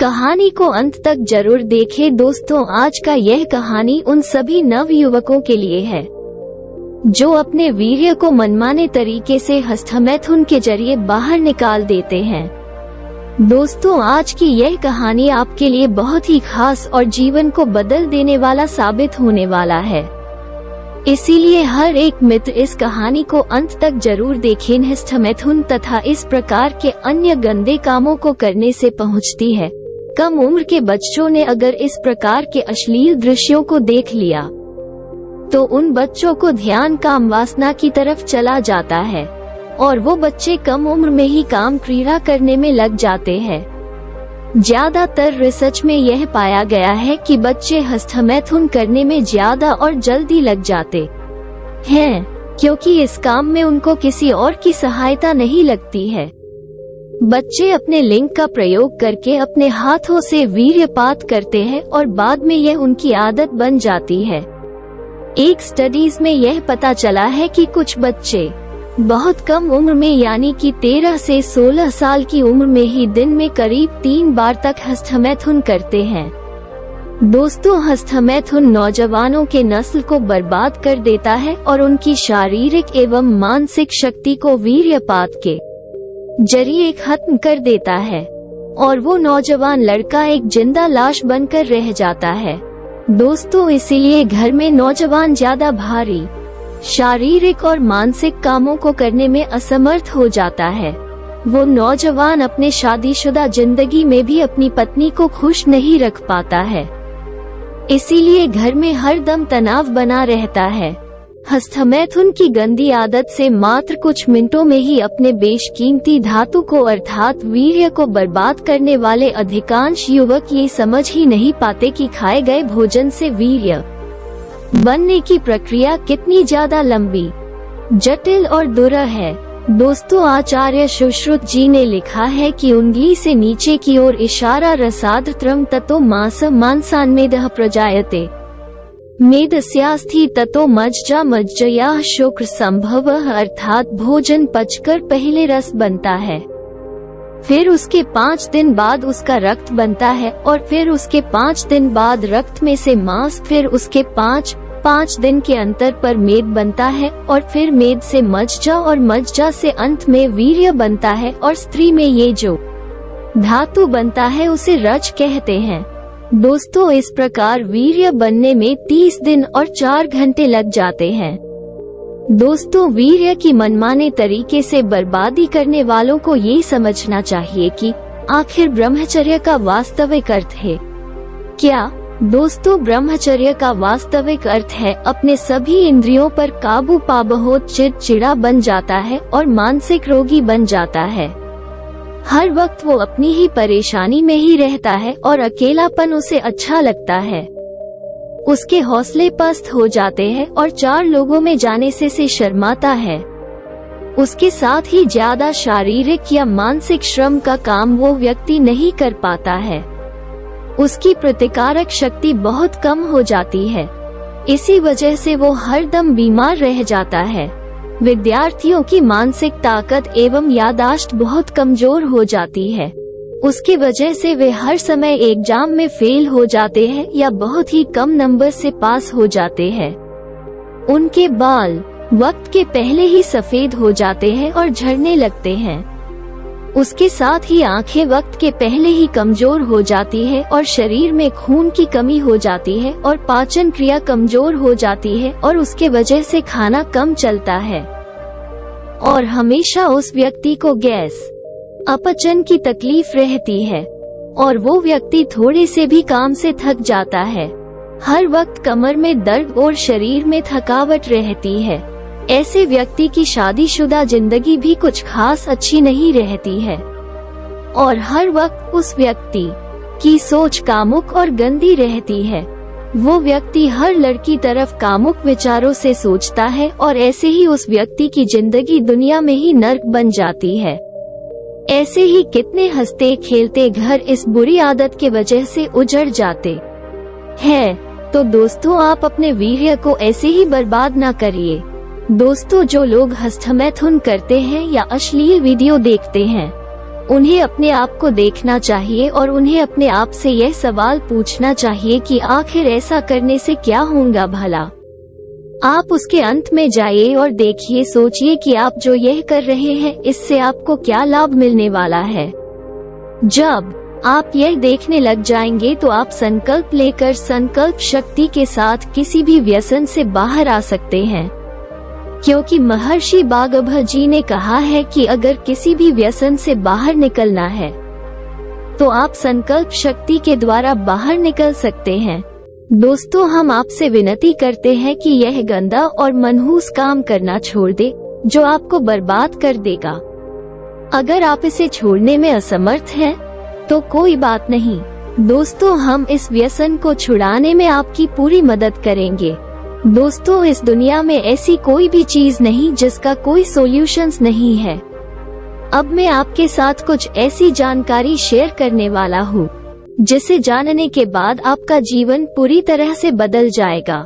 कहानी को अंत तक जरूर देखें दोस्तों। आज का यह कहानी उन सभी नव युवकों के लिए है जो अपने वीर्य को मनमाने तरीके से हस्तमैथुन के जरिए बाहर निकाल देते हैं। दोस्तों, आज की यह कहानी आपके लिए बहुत ही खास और जीवन को बदल देने वाला साबित होने वाला है। इसीलिए हर एक मित्र इस कहानी को अंत तक जरूर देखें। हस्तमैथुन तथा इस प्रकार के अन्य गंदे कामों को करने से पहुंचती है। कम उम्र के बच्चों ने अगर इस प्रकार के अश्लील दृश्यों को देख लिया तो उन बच्चों को ध्यान काम वासना की तरफ चला जाता है और वो बच्चे कम उम्र में ही काम क्रीड़ा करने में लग जाते हैं। ज्यादातर रिसर्च में यह पाया गया है कि बच्चे हस्तमैथुन करने में ज्यादा और जल्दी लग जाते हैं क्योंकि इस काम में उनको किसी और की सहायता नहीं लगती है। बच्चे अपने लिंग का प्रयोग करके अपने हाथों से वीर्यपात करते हैं और बाद में यह उनकी आदत बन जाती है। एक स्टडीज में यह पता चला है कि कुछ बच्चे बहुत कम उम्र में यानी कि 13 से 16 साल की उम्र में ही दिन में करीब 3 बार तक हस्तमैथुन करते हैं। दोस्तों, हस्तमैथुन नौजवानों के नस्ल को बर्बाद कर देता है और उनकी शारीरिक एवं मानसिक शक्ति को वीर्यपात के जरिए खत्म कर देता है और वो नौजवान लड़का एक जिंदा लाश बनकर रह जाता है। दोस्तों, इसीलिए घर में नौजवान ज्यादा भारी शारीरिक और मानसिक कामों को करने में असमर्थ हो जाता है। वो नौजवान अपने शादीशुदा जिंदगी में भी अपनी पत्नी को खुश नहीं रख पाता है। इसीलिए घर में हर दम तनाव बना रहता है। हस्तमैथुन की गंदी आदत से मात्र कुछ मिनटों में ही अपने बेशकीमती धातु को अर्थात वीर्य को बर्बाद करने वाले अधिकांश युवक ये समझ ही नहीं पाते कि खाए गए भोजन से वीर्य बनने की प्रक्रिया कितनी ज्यादा लंबी, जटिल और दुर्लभ है। दोस्तों, आचार्य सुश्रुत जी ने लिखा है कि उंगली से नीचे की ओर इशारा रसादत्रम ततो मांसान्मेदः प्रजायते मेदस्यास्थि ततो मज्जया शुक्र संभवः अर्थात भोजन पचकर पहले रस बनता है, फिर उसके 5 दिन बाद उसका रक्त बनता है और फिर उसके 5 दिन बाद रक्त में से मांस, फिर उसके 5 दिन के अंतर पर मेद बनता है और फिर मेद से मज्जा और मज्जा से अंत में वीर्य बनता है और स्त्री में ये जो धातु बनता है उसे रज कहते हैं। दोस्तों, इस प्रकार वीर्य बनने में 30 दिन और 4 घंटे लग जाते हैं। दोस्तों, वीर्य की मनमाने तरीके से बर्बादी करने वालों को ये समझना चाहिए कि आखिर ब्रह्मचर्य का वास्तविक अर्थ है क्या। दोस्तों, ब्रह्मचर्य का वास्तविक अर्थ है अपने सभी इंद्रियों पर काबू पा बहुत चिड़चिड़ा बन जाता है और मानसिक रोगी बन जाता है। हर वक्त वो अपनी ही परेशानी में ही रहता है और अकेलापन उसे अच्छा लगता है। उसके हौसले पस्त हो जाते हैं और 4 लोगों में जाने से शर्माता है। उसके साथ ही ज्यादा शारीरिक या मानसिक श्रम का काम वो व्यक्ति नहीं कर पाता है। उसकी प्रतिकारक शक्ति बहुत कम हो जाती है। इसी वजह से वो हर दम बीमार रह जाता है। विद्यार्थियों की मानसिक ताकत एवं याददाश्त बहुत कमजोर हो जाती है। उसकी वजह से वे हर समय एग्जाम में फेल हो जाते हैं या बहुत ही कम नंबर से पास हो जाते हैं। उनके बाल वक्त के पहले ही सफेद हो जाते हैं और झड़ने लगते हैं। उसके साथ ही आंखें वक्त के पहले ही कमजोर हो जाती है और शरीर में खून की कमी हो जाती है और पाचन क्रिया कमजोर हो जाती है और उसके वजह से खाना कम चलता है और हमेशा उस व्यक्ति को गैस अपचन की तकलीफ रहती है और वो व्यक्ति थोड़े से भी काम से थक जाता है। हर वक्त कमर में दर्द और शरीर में थकावट रहती है। ऐसे व्यक्ति की शादीशुदा जिंदगी भी कुछ खास अच्छी नहीं रहती है और हर वक्त उस व्यक्ति की सोच कामुक और गंदी रहती है। वो व्यक्ति हर लड़की तरफ कामुक विचारों से सोचता है और ऐसे ही उस व्यक्ति की जिंदगी दुनिया में ही नर्क बन जाती है। ऐसे ही कितने हंसते खेलते घर इस बुरी आदत के वजह से उजड़ जाते हैं। तो दोस्तों, आप अपने वीर्य को ऐसे ही बर्बाद ना करिए। दोस्तों, जो लोग हस्तमैथुन करते हैं या अश्लील वीडियो देखते हैं उन्हें अपने आप को देखना चाहिए और उन्हें अपने आप से यह सवाल पूछना चाहिए कि आखिर ऐसा करने से क्या होगा भला। आप उसके अंत में जाइए और देखिए, सोचिए कि आप जो यह कर रहे हैं इससे आपको क्या लाभ मिलने वाला है। जब आप यह देखने लग जाएंगे तो आप संकल्प लेकर संकल्प शक्ति के साथ किसी भी व्यसन से बाहर आ सकते हैं, क्योंकि महर्षि बागभ जी ने कहा है कि अगर किसी भी व्यसन से बाहर निकलना है तो आप संकल्प शक्ति के द्वारा बाहर निकल सकते हैं। दोस्तों, हम आपसे विनती करते हैं कि यह गंदा और मनहूस काम करना छोड़ दे जो आपको बर्बाद कर देगा। अगर आप इसे छोड़ने में असमर्थ हैं तो कोई बात नहीं दोस्तों, हम इस व्यसन को छुड़ाने में आपकी पूरी मदद करेंगे। दोस्तों, इस दुनिया में ऐसी कोई भी चीज नहीं जिसका कोई सॉल्यूशंस नहीं है। अब मैं आपके साथ कुछ ऐसी जानकारी शेयर करने वाला हूँ जिसे जानने के बाद आपका जीवन पूरी तरह से बदल जाएगा।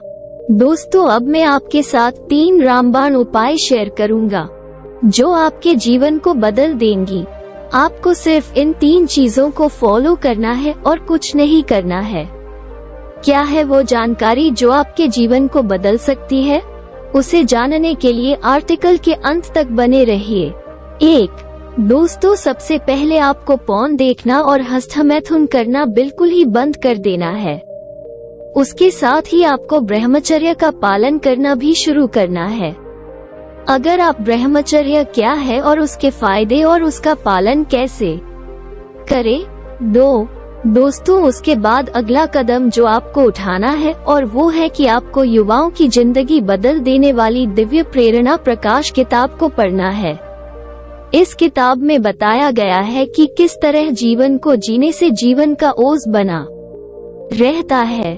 दोस्तों, अब मैं आपके साथ 3 रामबाण उपाय शेयर करूँगा जो आपके जीवन को बदल देंगी। आपको सिर्फ इन 3 चीजों को फॉलो करना है और कुछ नहीं करना है। क्या है वो जानकारी जो आपके जीवन को बदल सकती है? उसे जानने के लिए आर्टिकल के अंत तक बने रहिए। 1. दोस्तों, सबसे पहले आपको पॉर्न देखना और हस्तमैथुन करना बिल्कुल ही बंद कर देना है। उसके साथ ही आपको ब्रह्मचर्य का पालन करना भी शुरू करना है। अगर आप ब्रह्मचर्य क्या है और उसके फायदे और उसका पालन कैसे करें। 2. दोस्तों, उसके बाद अगला कदम जो आपको उठाना है और वो है कि आपको युवाओं की जिंदगी बदल देने वाली दिव्य प्रेरणा प्रकाश किताब को पढ़ना है। इस किताब में बताया गया है कि किस तरह जीवन को जीने से जीवन का ओझ बना रहता है।